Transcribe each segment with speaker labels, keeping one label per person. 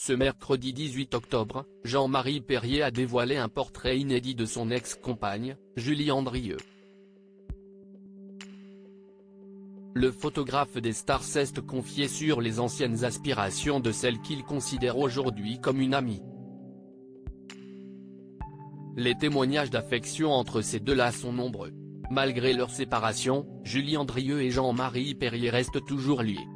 Speaker 1: Ce mercredi 18 octobre, Jean-Marie Perrier a dévoilé un portrait inédit de son ex-compagne, Julie Andrieux. Le photographe des stars s'est confié sur les anciennes aspirations de celle qu'il considère aujourd'hui comme une amie. Les témoignages d'affection entre ces deux-là sont nombreux. Malgré leur séparation, Julie Andrieux et Jean-Marie Perrier restent toujours liés.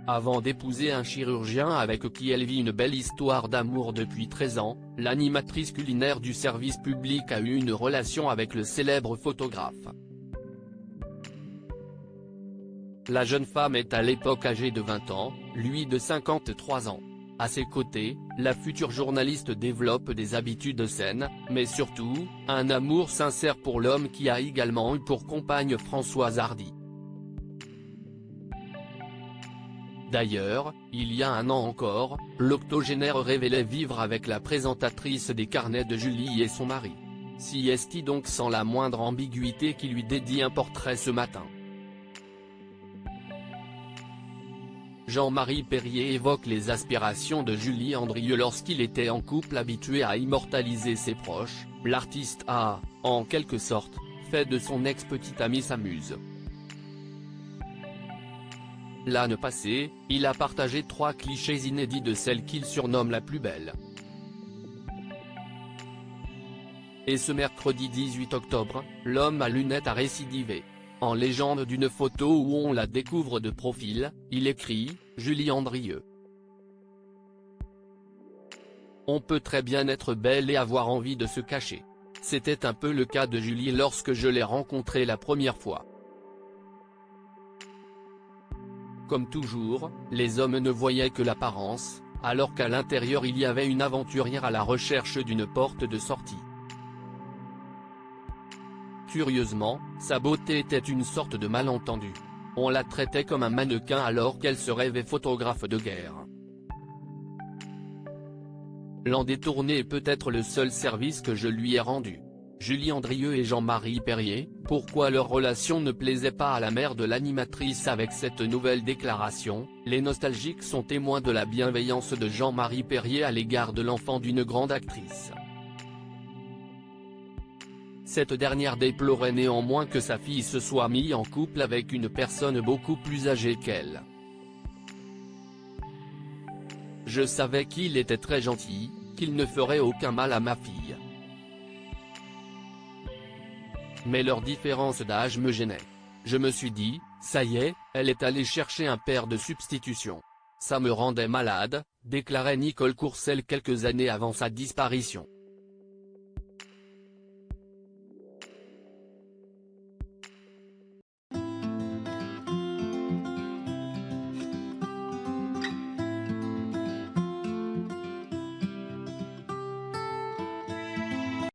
Speaker 1: Avant d'épouser un chirurgien avec qui elle vit une belle histoire d'amour depuis 13 ans, l'animatrice culinaire du service public a eu une relation avec le célèbre photographe. La jeune femme est à l'époque âgée de 20 ans, lui de 53 ans. À ses côtés, la future journaliste développe des habitudes saines, mais surtout, un amour sincère pour l'homme qui a également eu pour compagne Françoise Hardy. D'ailleurs, il y a un an encore, l'octogénaire révélait vivre avec la présentatrice des carnets de Julie et son mari. Si est-il donc sans la moindre ambiguïté qui lui dédie un portrait ce matin. Jean-Marie Perrier évoque les aspirations de Julie Andrieux lorsqu'il était en couple habitué à immortaliser ses proches. L'artiste a, en quelque sorte, fait de son ex-petite amie sa muse. L'année passée, il a partagé 3 clichés inédits de celle qu'il surnomme la plus belle. Et ce mercredi 18 octobre, l'homme à lunettes a récidivé. En légende d'une photo où on la découvre de profil, il écrit « Julie Andrieux ». On peut très bien être belle et avoir envie de se cacher. C'était un peu le cas de Julie lorsque je l'ai rencontrée la première fois. Comme toujours, les hommes ne voyaient que l'apparence, alors qu'à l'intérieur il y avait une aventurière à la recherche d'une porte de sortie. Curieusement, sa beauté était une sorte de malentendu. On la traitait comme un mannequin alors qu'elle se rêvait photographe de guerre. L'en détourner est peut-être le seul service que je lui ai rendu. Julie Andrieux et Jean-Marie Perrier, pourquoi leur relation ne plaisait pas à la mère de l'animatrice avec cette nouvelle déclaration? Les nostalgiques sont témoins de la bienveillance de Jean-Marie Perrier à l'égard de l'enfant d'une grande actrice. Cette dernière déplorait néanmoins que sa fille se soit mise en couple avec une personne beaucoup plus âgée qu'elle. Je savais qu'il était très gentil, qu'il ne ferait aucun mal à ma fille. Mais leur différence d'âge me gênait. Je me suis dit, ça y est, elle est allée chercher un père de substitution. Ça me rendait malade, déclarait Nicole Courcel quelques années avant sa disparition.